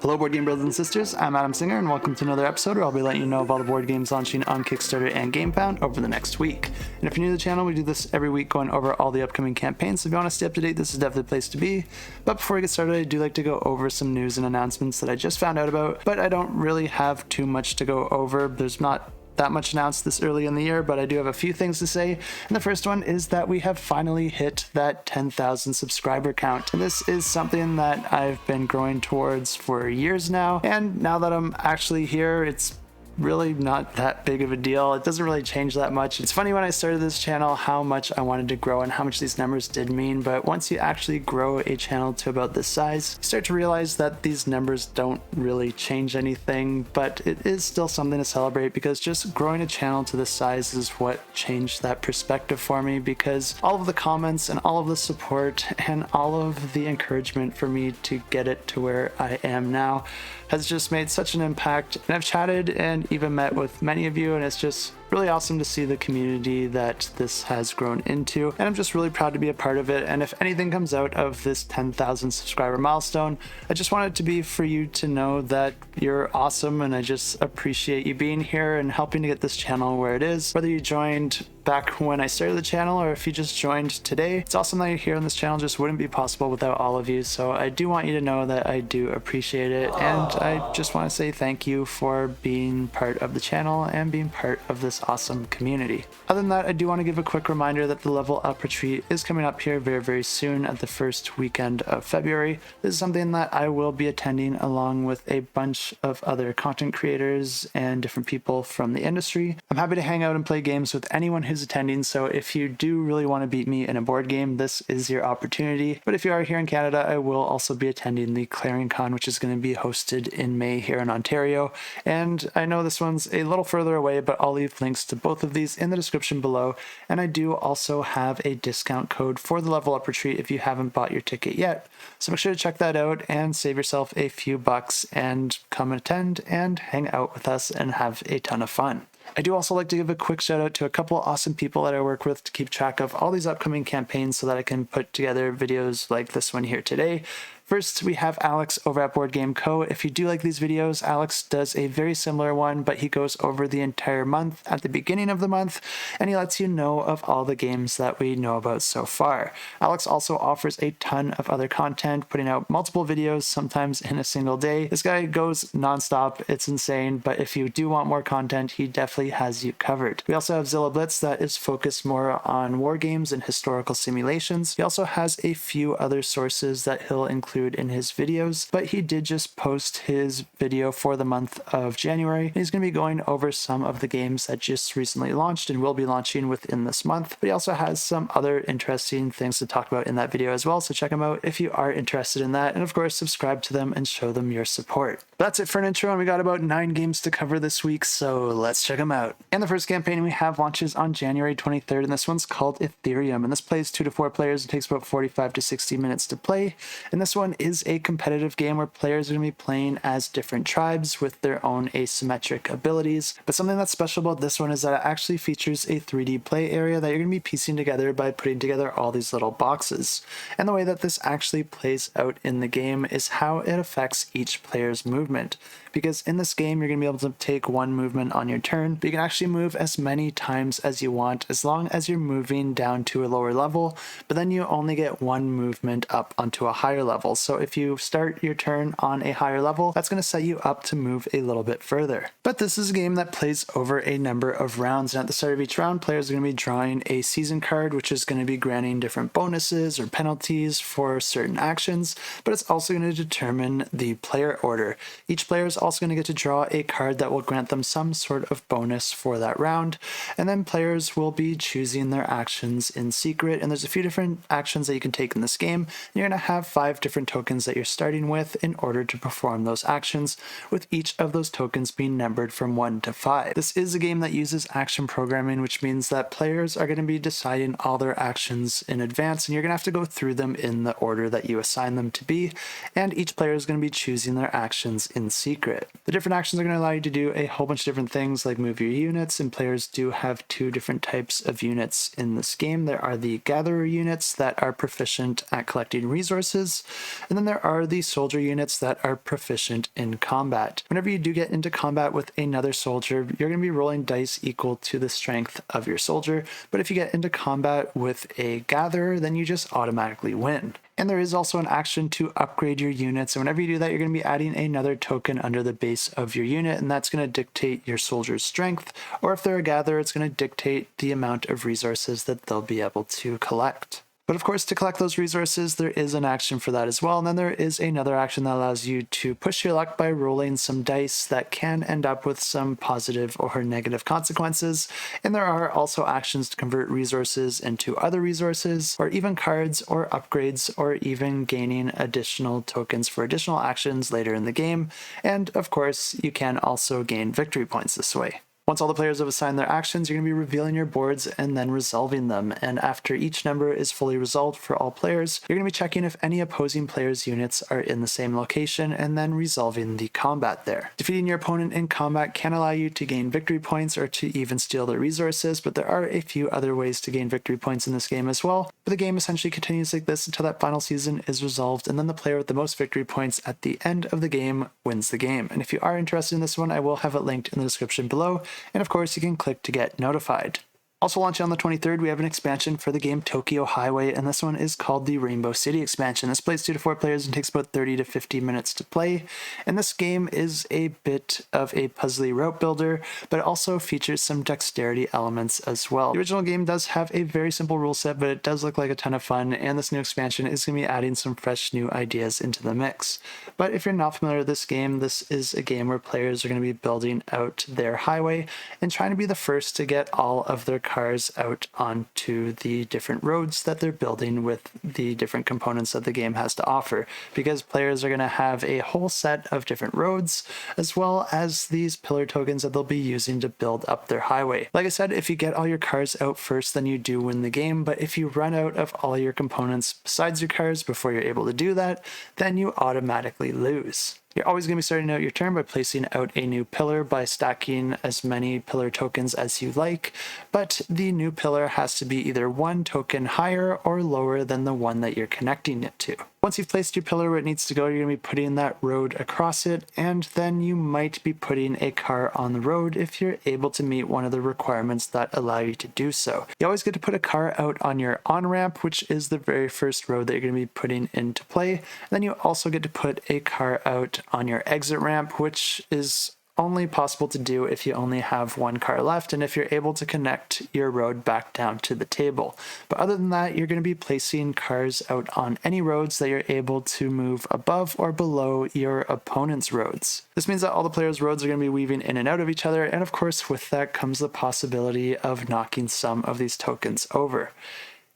Hello board game brothers and sisters, I'm Adam Singer and welcome to another episode where I'll be letting you know of all the board games launching on Kickstarter and Gamefound over the next week. And if you're new to the channel, we do this every week going over all the upcoming campaigns, so if you want to stay up to date, this is definitely the place to be. But before we get started, I do like to go over some news and announcements that I just found out about, but I don't really have too much to go over. There's not that much announced this early in the year, but I do have a few things to say. And the first one is that we have finally hit that 10,000 subscriber count. And this is something that I've been growing towards for years now. And now that I'm actually here, it's really not that big of a deal. It doesn't really change that much. It's funny when I started this channel how much I wanted to grow and how much these numbers did mean, but once you actually grow a channel to about this size, you start to realize that these numbers don't really change anything, but it is still something to celebrate because just growing a channel to this size is what changed that perspective for me, because all of the comments and all of the support and all of the encouragement for me to get it to where I am now has just made such an impact. And I've chatted and even met with many of you, and it's just really awesome to see the community that this has grown into, and I'm just really proud to be a part of it. And if anything comes out of this 10,000 subscriber milestone, I just want it to be for you to know that you're awesome, and I just appreciate you being here and helping to get this channel where it is. Whether you joined back when I started the channel or if you just joined today, it's awesome that you're here on this channel. Just wouldn't be possible without all of you, so I do want you to know that I do appreciate it, and I just want to say thank you for being part of the channel and being part of this awesome community. Other than that, I do want to give a quick reminder that the Level Up Retreat is coming up here very soon at the first weekend of February. This is something that I will be attending along with a bunch of other content creators and different people from the industry. I'm happy to hang out and play games with anyone who's attending, so if you do really want to beat me in a board game, this is your opportunity. But if you are here in Canada, I will also be attending the Clarion Con, which is going to be hosted in May here in Ontario. And I know this one's a little further away, but I'll leave links to both of these in the description below. And I do also have a discount code for the Level Up Retreat if you haven't bought your ticket yet. So make sure to check that out and save yourself a few bucks and come attend and hang out with us and have a ton of fun. I do also like to give a quick shout out to a couple awesome people that I work with to keep track of all these upcoming campaigns so that I can put together videos like this one here today. First, we have Alex over at Board Game Co. If you do like these videos, Alex does a very similar one, but he goes over the entire month at the beginning of the month, and he lets you know of all the games that we know about so far. Alex also offers a ton of other content, putting out multiple videos, sometimes in a single day. This guy goes nonstop. It's insane, but if you do want more content, he definitely has you covered. We also have Zilla Blitz that is focused more on war games and historical simulations. He also has a few other sources that he'll include in his videos, but he did just post his video for the month of January. He's going to be going over some of the games that just recently launched and will be launching within this month, but he also has some other interesting things to talk about in that video as well, so check him out if you are interested in that, and of course subscribe to them and show them your support. That's it for an intro, and we got about 9 games to cover this week, so let's check them out. And the first campaign we have launches on January 23rd, and this one's called Etherium, and this plays 2 to 4 players. It takes about 45 to 60 minutes to play, and this one is a competitive game where players are going to be playing as different tribes with their own asymmetric abilities. But something that's special about this one is that it actually features a 3D play area that you're going to be piecing together by putting together all these little boxes. And the way that this actually plays out in the game is how it affects each player's movement. Because in this game, you're going to be able to take one movement on your turn, but you can actually move as many times as you want as long as you're moving down to a lower level, but then you only get one movement up onto a higher level. So if you start your turn on a higher level, that's going to set you up to move a little bit further. But this is a game that plays over a number of rounds, and at the start of each round, players are going to be drawing a season card, which is going to be granting different bonuses or penalties for certain actions, but it's also going to determine the player order. Each player is also going to get to draw a card that will grant them some sort of bonus for that round, and then players will be choosing their actions in secret, and there's a few different actions that you can take in this game. You're going to have 5 different tokens that you're starting with in order to perform those actions, with each of those tokens being numbered from 1 to 5. This is a game that uses action programming, which means that players are going to be deciding all their actions in advance, and you're going to have to go through them in the order that you assign them to be, and each player is going to be choosing their actions in secret. The different actions are going to allow you to do a whole bunch of different things like move your units, and players do have 2 different types of units in this game. There are the gatherer units that are proficient at collecting resources, And then there are the soldier units that are proficient in combat. Whenever you do get into combat with another soldier, you're going to be rolling dice equal to the strength of your soldier, but if you get into combat with a gatherer, then you just automatically win. And there is also an action to upgrade your units, and whenever you do that, you're going to be adding another token under the base of your unit, and that's going to dictate your soldier's strength, or if they're a gatherer, it's going to dictate the amount of resources that they'll be able to collect. But of course, to collect those resources, there is an action for that as well. And then there is another action that allows you to push your luck by rolling some dice that can end up with some positive or negative consequences. And there are also actions to convert resources into other resources, or even cards or upgrades, or even gaining additional tokens for additional actions later in the game. And of course, you can also gain victory points this way. Once all the players have assigned their actions, you're going to be revealing your boards and then resolving them. And after each number is fully resolved for all players, you're going to be checking if any opposing players' units are in the same location and then resolving the combat there. Defeating your opponent in combat can allow you to gain victory points or to even steal their resources, but there are a few other ways to gain victory points in this game as well. But the game essentially continues like this until that final season is resolved, and then the player with the most victory points at the end of the game wins the game. And if you are interested in this one, I will have it linked in the description below. And of course, you can click to get notified. Also launching on the 23rd, we have an expansion for the game Tokyo Highway, and this one is called the Rainbow City expansion. This plays 2 to 4 players and takes about 30 to 50 minutes to play. And this game is a bit of a puzzly route builder, but it also features some dexterity elements as well. The original game does have a very simple rule set, but it does look like a ton of fun, and this new expansion is going to be adding some fresh new ideas into the mix. But if you're not familiar with this game, this is a game where players are going to be building out their highway and trying to be the first to get all of their cars out onto the different roads that they're building with the different components that the game has to offer, because players are going to have a whole set of different roads as well as these pillar tokens that they'll be using to build up their highway. Like I said, if you get all your cars out first, then you do win the game, but if you run out of all your components besides your cars before you're able to do that, then you automatically lose. You're always going to be starting out your turn by placing out a new pillar by stacking as many pillar tokens as you like, but the new pillar has to be either 1 token higher or lower than the one that you're connecting it to. Once you've placed your pillar where it needs to go, you're going to be putting that road across it, and then you might be putting a car on the road if you're able to meet one of the requirements that allow you to do so. You always get to put a car out on your on-ramp, which is the very first road that you're going to be putting into play. And then you also get to put a car out on your exit ramp, which is only possible to do if you only have 1 car left and if you're able to connect your road back down to the table. But other than that, you're going to be placing cars out on any roads that you're able to move above or below your opponent's roads. This means that all the players' roads are going to be weaving in and out of each other, and of course with that comes the possibility of knocking some of these tokens over.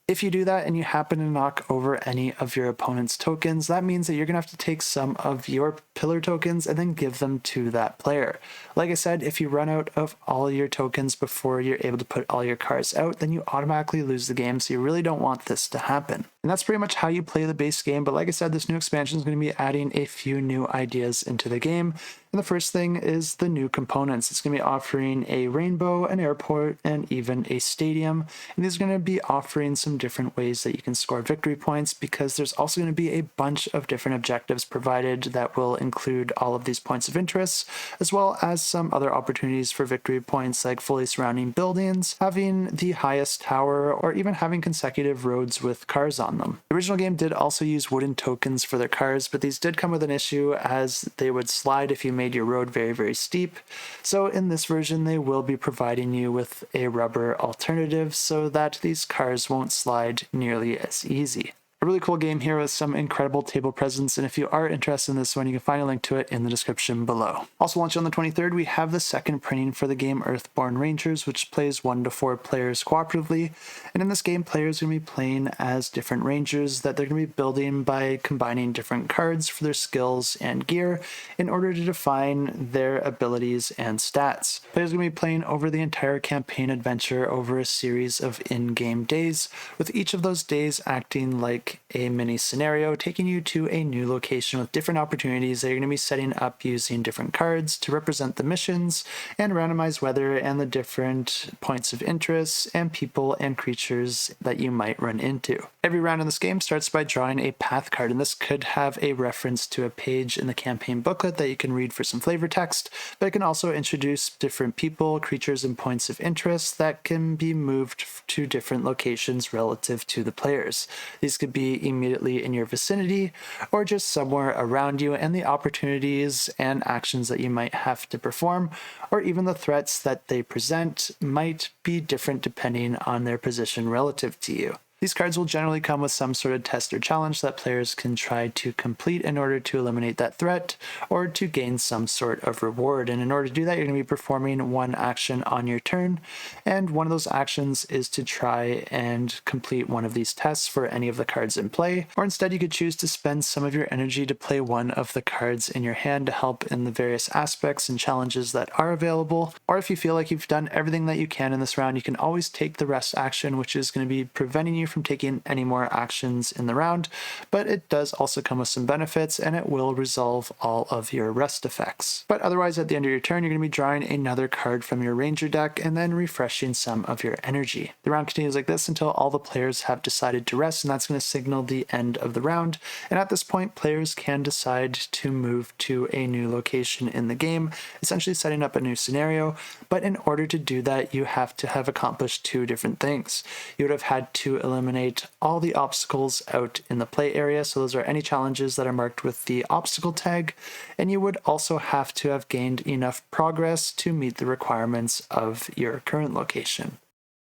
If you do that and you happen to knock over any of your opponent's tokens, that means that you're going to have to take some of your pillar tokens and then give them to that player. Like I said, if you run out of all your tokens before you're able to put all your cars out, then you automatically lose the game, so you really don't want this to happen. And that's pretty much how you play the base game, but like I said, this new expansion is going to be adding a few new ideas into the game. And the first thing is the new components. It's going to be offering a rainbow, an airport, and even a stadium. And these are going to be offering some different ways that you can score victory points, because there's also going to be a bunch of different objectives provided that will include all of these points of interest, as well as some other opportunities for victory points like fully surrounding buildings, having the highest tower, or even having consecutive roads with cars on them. The original game did also use wooden tokens for their cars, but these did come with an issue as they would slide if you made your road very, very steep. So in this version, they will be providing you with a rubber alternative so that these cars won't slide nearly as easy. A really cool game here with some incredible table presence, and if you are interested in this one, you can find a link to it in the description below. Also launching on the 23rd, we have the second printing for the game Earthborne Rangers, which plays 1 to 4 players cooperatively. And in this game, players are going to be playing as different rangers that they're going to be building by combining different cards for their skills and gear in order to define their abilities and stats. Players are going to be playing over the entire campaign adventure over a series of in-game days, with each of those days acting like like a mini scenario taking you to a new location with different opportunities that you're going to be setting up using different cards to represent the missions and randomized weather and the different points of interest and people and creatures that you might run into. Every round in this game starts by drawing a path card, and this could have a reference to a page in the campaign booklet that you can read for some flavor text, but it can also introduce different people, creatures, and points of interest that can be moved to different locations relative to the players. These could be immediately in your vicinity or just somewhere around you, and the opportunities and actions that you might have to perform, or even the threats that they present, might be different depending on their position relative to you. These cards will generally come with some sort of test or challenge that players can try to complete in order to eliminate that threat or to gain some sort of reward. And in order to do that, you're going to be performing one action on your turn. And one of those actions is to try and complete one of these tests for any of the cards in play. Or instead, you could choose to spend some of your energy to play one of the cards in your hand to help in the various aspects and challenges that are available. Or if you feel like you've done everything that you can in this round, you can always take the rest action, which is going to be preventing you from taking any more actions in the round, but it does also come with some benefits and it will resolve all of your rest effects. But otherwise, at the end of your turn, you're going to be drawing another card from your ranger deck and then refreshing some of your energy. The round continues like this until all the players have decided to rest, and that's going to signal the end of the round. And at this point, players can decide to move to a new location in the game, essentially setting up a new scenario. But in order to do that, you have to have accomplished two different things. You would have had to eliminate all the obstacles out in the play area, so those are any challenges that are marked with the obstacle tag, and you would also have to have gained enough progress to meet the requirements of your current location.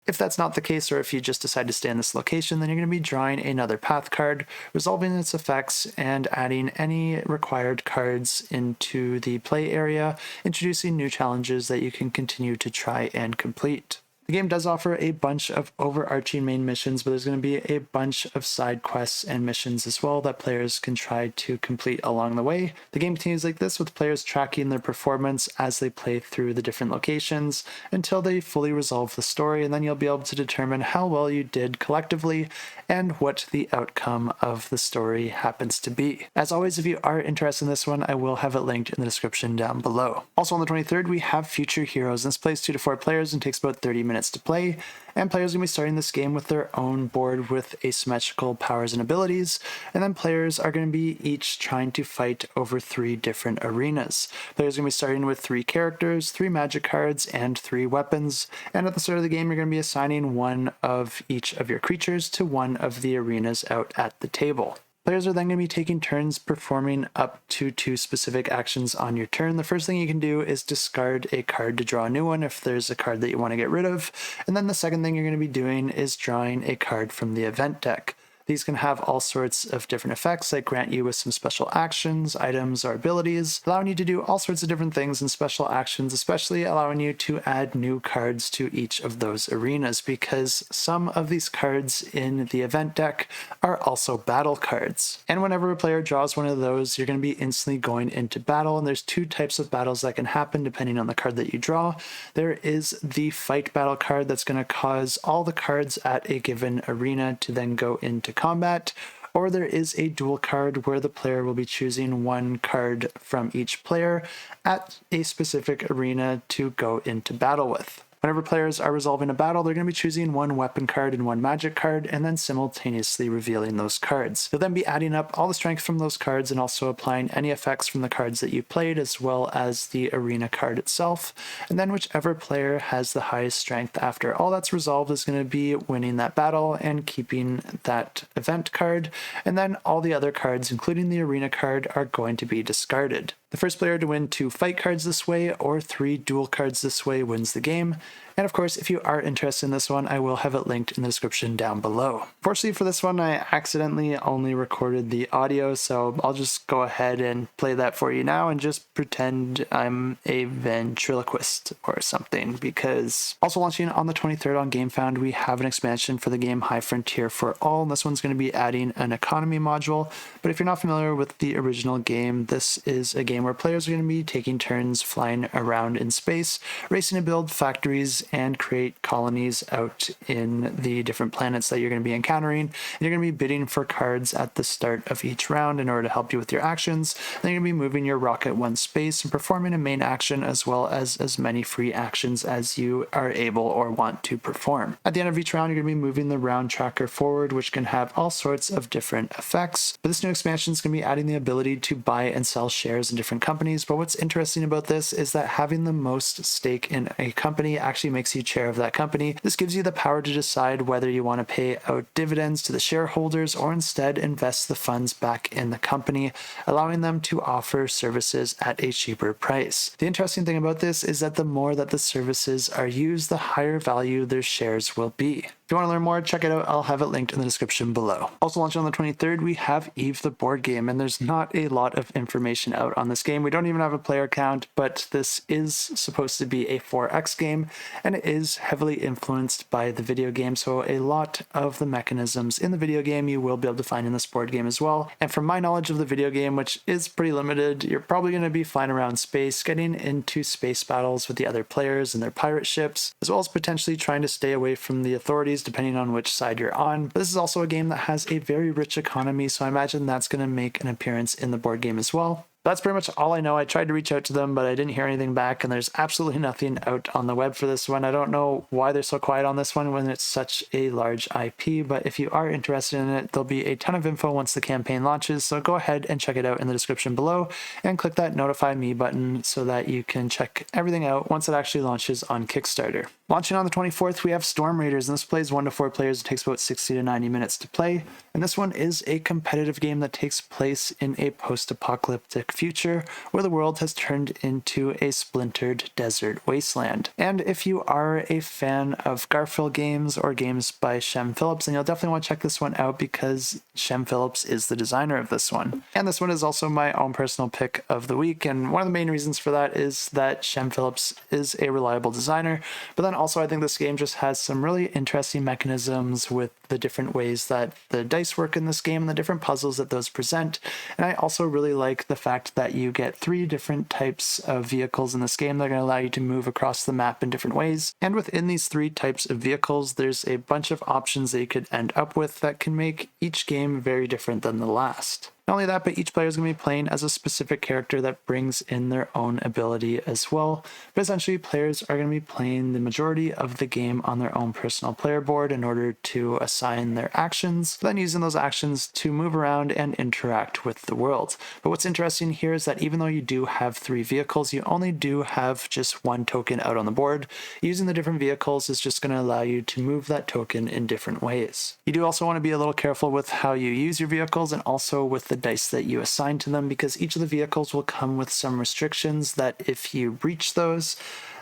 If that's not the case, or if you just decide to stay in this location, then you're going to be drawing another path card, resolving its effects, and adding any required cards into the play area, introducing new challenges that you can continue to try and complete. The game does offer a bunch of overarching main missions, but there's going to be a bunch of side quests and missions as well that players can try to complete along the way. The game continues like this, with players tracking their performance as they play through the different locations until they fully resolve the story, and then you'll be able to determine how well you did collectively and what the outcome of the story happens to be. As always, if you are interested in this one, I will have it linked in the description down below. Also on the 23rd, we have Future Heroes. This plays 2 to 4 players and takes about 30 minutes to play, and players are going to be starting this game with their own board with asymmetrical powers and abilities, and then players are going to be each trying to fight over 3 different arenas. Players are going to be starting with 3 characters, 3 magic cards, and 3 weapons, and at the start of the game you're going to be assigning one of each of your creatures to one of the arenas out at the table. Players are then going to be taking turns performing up to 2 specific actions on your turn. The first thing you can do is discard a card to draw a new one if there's a card that you want to get rid of. And then the second thing you're going to be doing is drawing a card from the event deck. These can have all sorts of different effects that grant you with some special actions, items, or abilities, allowing you to do all sorts of different things in special actions, especially allowing you to add new cards to each of those arenas, because some of these cards in the event deck are also battle cards. And whenever a player draws one of those, you're going to be instantly going into battle, and there's 2 types of battles that can happen depending on the card that you draw. There is the fight battle card that's going to cause all the cards at a given arena to then go into combat, or there is a duel card where the player will be choosing one card from each player at a specific arena to go into battle with. Whenever players are resolving a battle, they're going to be choosing one weapon card and one magic card, and then simultaneously revealing those cards. You'll then be adding up all the strength from those cards and also applying any effects from the cards that you played, as well as the arena card itself. And then whichever player has the highest strength after all that's resolved is going to be winning that battle and keeping that event card. And then all the other cards, including the arena card, are going to be discarded. The first player to win 2 fight cards this way or 3 duel cards this way wins the game. And of course, if you are interested in this one, I will have it linked in the description down below. Fortunately for this one, I accidentally only recorded the audio, so I'll just go ahead and play that for you now and just pretend I'm a ventriloquist or something, because also launching on the 23rd on Gamefound, we have an expansion for the game High Frontier for All, and this one's going to be adding an economy module. But if you're not familiar with the original game, this is a game game where players are going to be taking turns flying around in space, racing to build factories and create colonies out in the different planets that you're going to be encountering. And you're going to be bidding for cards at the start of each round in order to help you with your actions. Then you're going to be moving your rocket one space and performing a main action as well as many free actions as you are able or want to perform. At the end of each round, you're going to be moving the round tracker forward, which can have all sorts of different effects. But this new expansion is going to be adding the ability to buy and sell shares in different companies. But what's interesting about this is that having the most stake in a company actually makes you chair of that company. This gives you the power to decide whether you want to pay out dividends to the shareholders or instead invest the funds back in the company, allowing them to offer services at a cheaper price. The interesting thing about this is that the more that the services are used, the higher value their shares will be. If you want to learn more, check it out. I'll have it linked in the description below. Also launching on the 23rd, we have Eve the board game, and there's not a lot of information out on this game. We don't even have a player count, but this is supposed to be a 4X game, and it is heavily influenced by the video game, so a lot of the mechanisms in the video game you will be able to find in this board game as well. And from my knowledge of the video game, which is pretty limited, you're probably going to be flying around space, getting into space battles with the other players and their pirate ships, as well as potentially trying to stay away from the authorities depending on which side you're on. But this is also a game that has a very rich economy, so I imagine that's going to make an appearance in the board game as well. That's pretty much all I know. I tried to reach out to them, but I didn't hear anything back, and there's absolutely nothing out on the web for this one. I don't know why they're so quiet on this one when it's such a large IP, but if you are interested in it, there'll be a ton of info once the campaign launches, so go ahead and check it out in the description below, and click that notify me button so that you can check everything out once it actually launches on Kickstarter. Launching on the 24th, we have Storm Raiders, and this plays 1 to 4 players. It takes about 60 to 90 minutes to play, and this one is a competitive game that takes place in a post-apocalyptic future where the world has turned into a splintered desert wasteland. And if you are a fan of Garfield games or games by Shem Phillips, then you'll definitely want to check this one out because Shem Phillips is the designer of this one. And this one is also my own personal pick of the week, and one of the main reasons for that is that Shem Phillips is a reliable designer, but then also I think this game just has some really interesting mechanisms with the different ways that the dice work in this game and the different puzzles that those present. And I also really like the fact that you get 3 different types of vehicles in this game that are going to allow you to move across the map in different ways. And within these 3 types of vehicles, there's a bunch of options that you could end up with that can make each game very different than the last. Not only that, but each player is going to be playing as a specific character that brings in their own ability as well. But essentially, players are going to be playing the majority of the game on their own personal player board in order to assign their actions, then using those actions to move around and interact with the world. But what's interesting here is that even though you do have 3 vehicles, you only do have just 1 token out on the board. Using the different vehicles is just going to allow you to move that token in different ways. You do also want to be a little careful with how you use your vehicles and also with the dice that you assign to them, because each of the vehicles will come with some restrictions that if you breach those,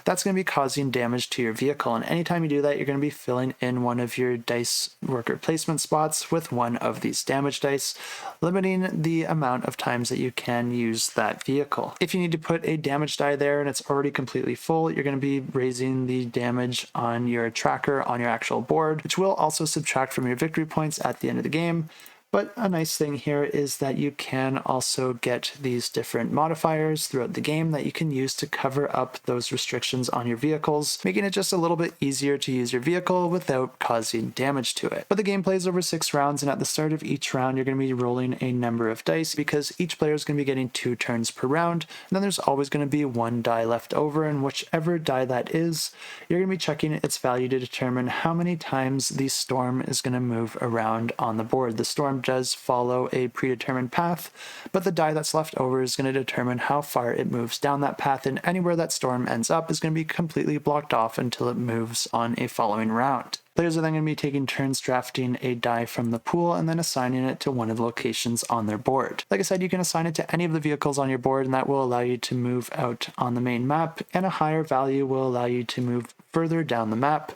that's going to be causing damage to your vehicle. And anytime you do that, you're going to be filling in one of your dice worker placement spots with one of these damage dice, limiting the amount of times that you can use that vehicle. If you need to put a damage die there and it's already completely full, you're going to be raising the damage on your tracker on your actual board, which will also subtract from your victory points at the end of the game. But a nice thing here is that you can also get these different modifiers throughout the game that you can use to cover up those restrictions on your vehicles, making it just a little bit easier to use your vehicle without causing damage to it. But the game plays over 6 rounds, and at the start of each round, you're going to be rolling a number of dice because each player is going to be getting 2 turns per round. And then there's always going to be 1 die left over, and whichever die that is, you're going to be checking its value to determine how many times the storm is going to move around on the board. The storm does follow a predetermined path, but the die that's left over is going to determine how far it moves down that path, and anywhere that storm ends up is going to be completely blocked off until it moves on a following round. Players are then going to be taking turns drafting a die from the pool and then assigning it to one of the locations on their board. Like I said, you can assign it to any of the vehicles on your board, and that will allow you to move out on the main map, and a higher value will allow you to move further down the map.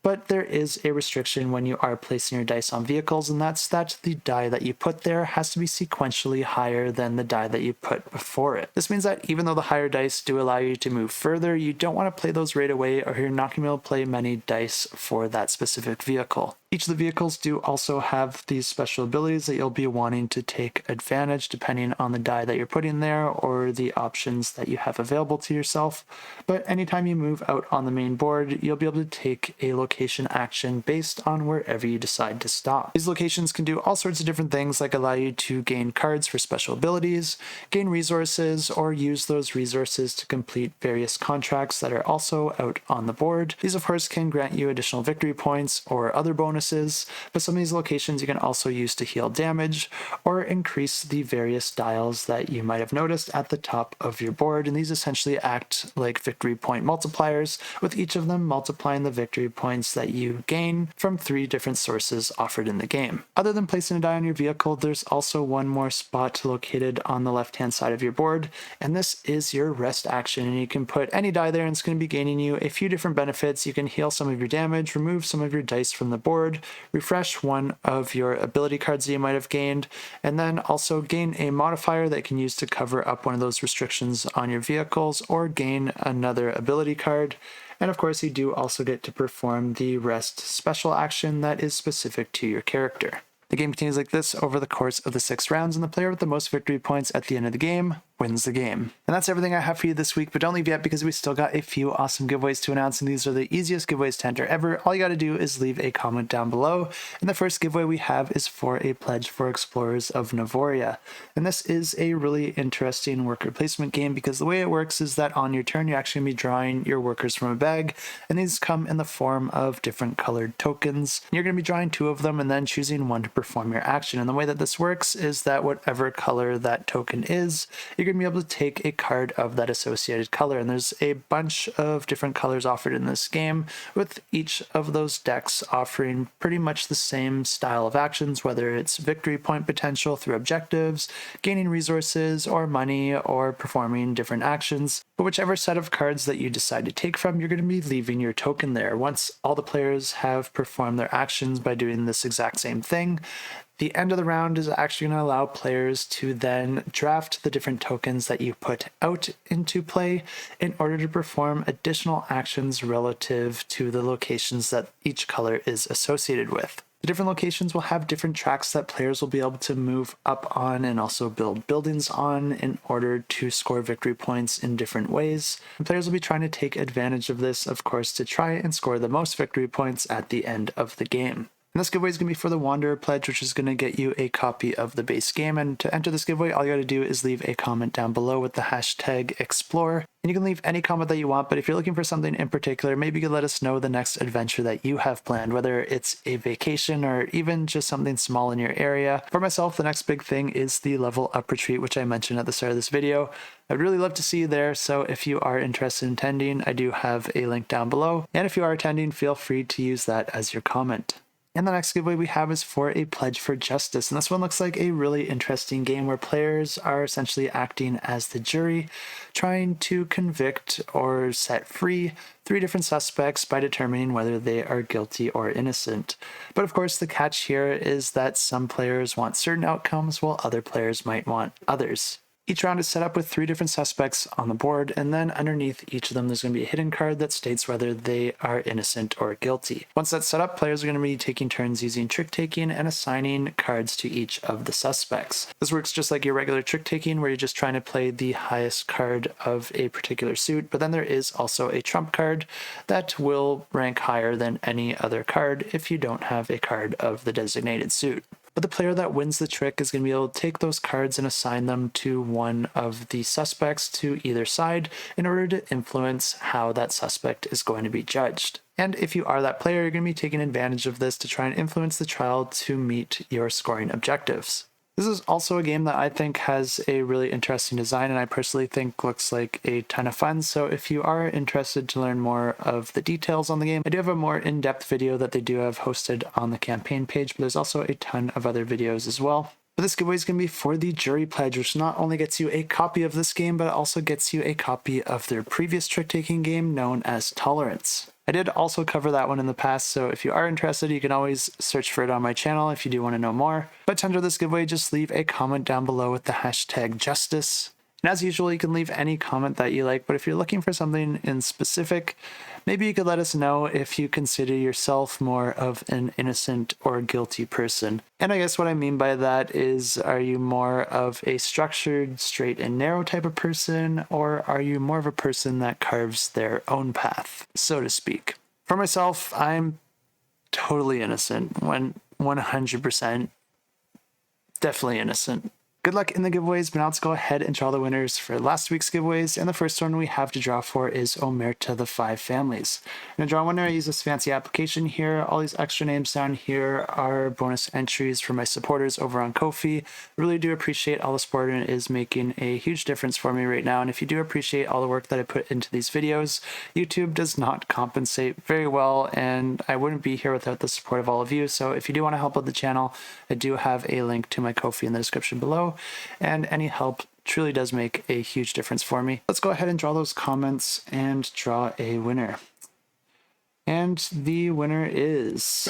But there is a restriction when you are placing your dice on vehicles, and that's that the die that you put there has to be sequentially higher than the die that you put before it. This means that even though the higher dice do allow you to move further, you don't want to play those right away, or you're not going to be able to play many dice for that specific vehicle. Each of the vehicles do also have these special abilities that you'll be wanting to take advantage depending on the die that you're putting there or the options that you have available to yourself. But anytime you move out on the main board, you'll be able to take a location action based on wherever you decide to stop. These locations can do all sorts of different things, like allow you to gain cards for special abilities, gain resources, or use those resources to complete various contracts that are also out on the board. These of course can grant you additional victory points or other bonuses, but some of these locations you can also use to heal damage or increase the various dials that you might have noticed at the top of your board, and these essentially act like victory point multipliers, with each of them multiplying the victory points that you gain from 3 different sources offered in the game. Other than placing a die on your vehicle, there's also one more spot located on the left hand side of your board, and this is your rest action, and you can put any die there and it's going to be gaining you a few different benefits. You can heal some of your damage, remove some of your dice from the board, refresh one of your ability cards that you might have gained, and then also gain a modifier that you can use to cover up one of those restrictions on your vehicles or gain another ability card. And of course you do also get to perform the rest special action that is specific to your character. The game continues like this over the course of the 6 rounds, and the player with the most victory points at the end of the game wins the game. And that's everything I have for you this week, but don't leave yet because we still got a few awesome giveaways to announce, and these are the easiest giveaways to enter ever. All you got to do is leave a comment down below, and the first giveaway we have is for a pledge for Explorers of Navoria. And this is a really interesting worker placement game because the way it works is that on your turn you're actually going to be drawing your workers from a bag, and these come in the form of different colored tokens. You're going to be drawing 2 of them and then choosing one to perform your action. And the way that this works is that whatever color that token is, you're going to be able to take a card of that associated color, and there's a bunch of different colors offered in this game, with each of those decks offering pretty much the same style of actions, whether it's victory point potential through objectives, gaining resources or money, or performing different actions. But whichever set of cards that you decide to take from, you're going to be leaving your token there. Once all the players have performed their actions by doing this exact same thing, the end of the round is actually going to allow players to then draft the different tokens that you put out into play in order to perform additional actions relative to the locations that each color is associated with. The different locations will have different tracks that players will be able to move up on and also build buildings on in order to score victory points in different ways. And players will be trying to take advantage of this, of course, to try and score the most victory points at the end of the game. And this giveaway is going to be for the Wanderer Pledge, which is going to get you a copy of the base game. And to enter this giveaway, all you got to do is leave a comment down below with the hashtag Explore. And you can leave any comment that you want, but if you're looking for something in particular, maybe you could let us know the next adventure that you have planned, whether it's a vacation or even just something small in your area. For myself, the next big thing is the level up retreat, which I mentioned at the start of this video. I'd really love to see you there, so if you are interested in attending, I do have a link down below. And if you are attending, feel free to use that as your comment. And the next giveaway we have is for a Pledge for Justice, and this one looks like a really interesting game where players are essentially acting as the jury, trying to convict or set free 3 different suspects by determining whether they are guilty or innocent. But of course the catch here is that some players want certain outcomes while other players might want others. Each round is set up with 3 different suspects on the board, and then underneath each of them there's going to be a hidden card that states whether they are innocent or guilty. Once that's set up, players are going to be taking turns using trick-taking and assigning cards to each of the suspects. This works just like your regular trick-taking, where you're just trying to play the highest card of a particular suit, but then there is also a trump card that will rank higher than any other card if you don't have a card of the designated suit. But the player that wins the trick is going to be able to take those cards and assign them to one of the suspects to either side in order to influence how that suspect is going to be judged. And if you are that player, you're going to be taking advantage of this to try and influence the trial to meet your scoring objectives. This is also a game that I think has a really interesting design, and I personally think looks like a ton of fun. So if you are interested to learn more of the details on the game, I do have a more in-depth video that they do have hosted on the campaign page, but there's also a ton of other videos as well. But this giveaway is going to be for the Jury Pledge, which not only gets you a copy of this game, but it also gets you a copy of their previous trick-taking game known as Tolerance. I did also cover that one in the past, so if you are interested, you can always search for it on my channel if you do want to know more. But to enter this giveaway, just leave a comment down below with the hashtag Justice, And as usual, you can leave any comment that you like, but if you're looking for something in specific, maybe you could let us know if you consider yourself more of an innocent or guilty person. And I guess what I mean by that is, are you more of a structured, straight and narrow type of person, or are you more of a person that carves their own path, so to speak? For myself, I'm totally innocent, 100%, definitely innocent. Good luck in the giveaways, but now let's go ahead and draw the winners for last week's giveaways. And the first one we have to draw for is Omertà, the 5 families. I'm going to draw a winner. I use this fancy application here. All these extra names down here are bonus entries for my supporters over on Ko-fi. I really do appreciate all the support, and it is making a huge difference for me right now. And if you do appreciate all the work that I put into these videos, YouTube does not compensate very well, and I wouldn't be here without the support of all of you. So if you do want to help out the channel, I do have a link to my Ko-fi in the description below. And any help truly does make a huge difference for me. Let's go ahead and draw those comments and draw a winner. And the winner is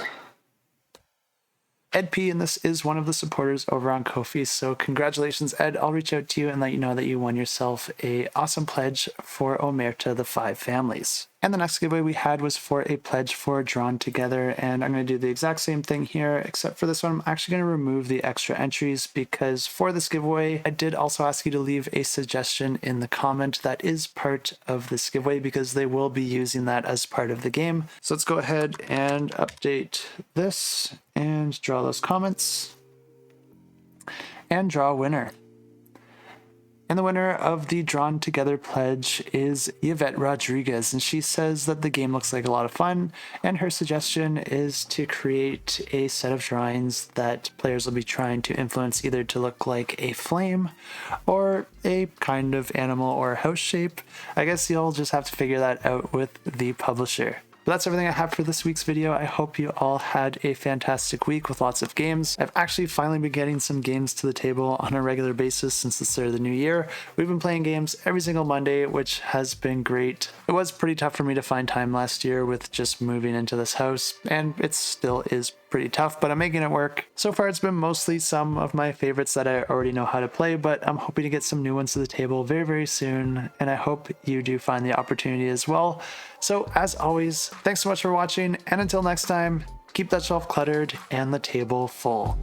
Ed P, and this is one of the supporters over on Ko-fi. So congratulations, Ed. I'll reach out to you and let you know that you won yourself a awesome pledge for Omertà, the 5 families. And the next giveaway we had was for a pledge for Drawn Together, and I'm going to do the exact same thing here, except for this one, I'm actually going to remove the extra entries, because for this giveaway, I did also ask you to leave a suggestion in the comment that is part of this giveaway, because they will be using that as part of the game. So let's go ahead and update this and draw those comments and draw a winner. And the winner of the Drawn Together pledge is Yvette Rodriguez, and she says that the game looks like a lot of fun, and her suggestion is to create a set of drawings that players will be trying to influence, either to look like a flame or a kind of animal or house shape. I guess you'll just have to figure that out with the publisher. But that's everything I have for this week's video. I hope you all had a fantastic week with lots of games. I've actually finally been getting some games to the table on a regular basis since the start of the new year. We've been playing games every single Monday, which has been great. It was pretty tough for me to find time last year with just moving into this house, and it still is pretty tough, but I'm making it work. So far, it's been mostly some of my favorites that I already know how to play, but I'm hoping to get some new ones to the table very, very soon, and I hope you do find the opportunity as well. So as always, thanks so much for watching, and until next time, keep that shelf cluttered and the table full.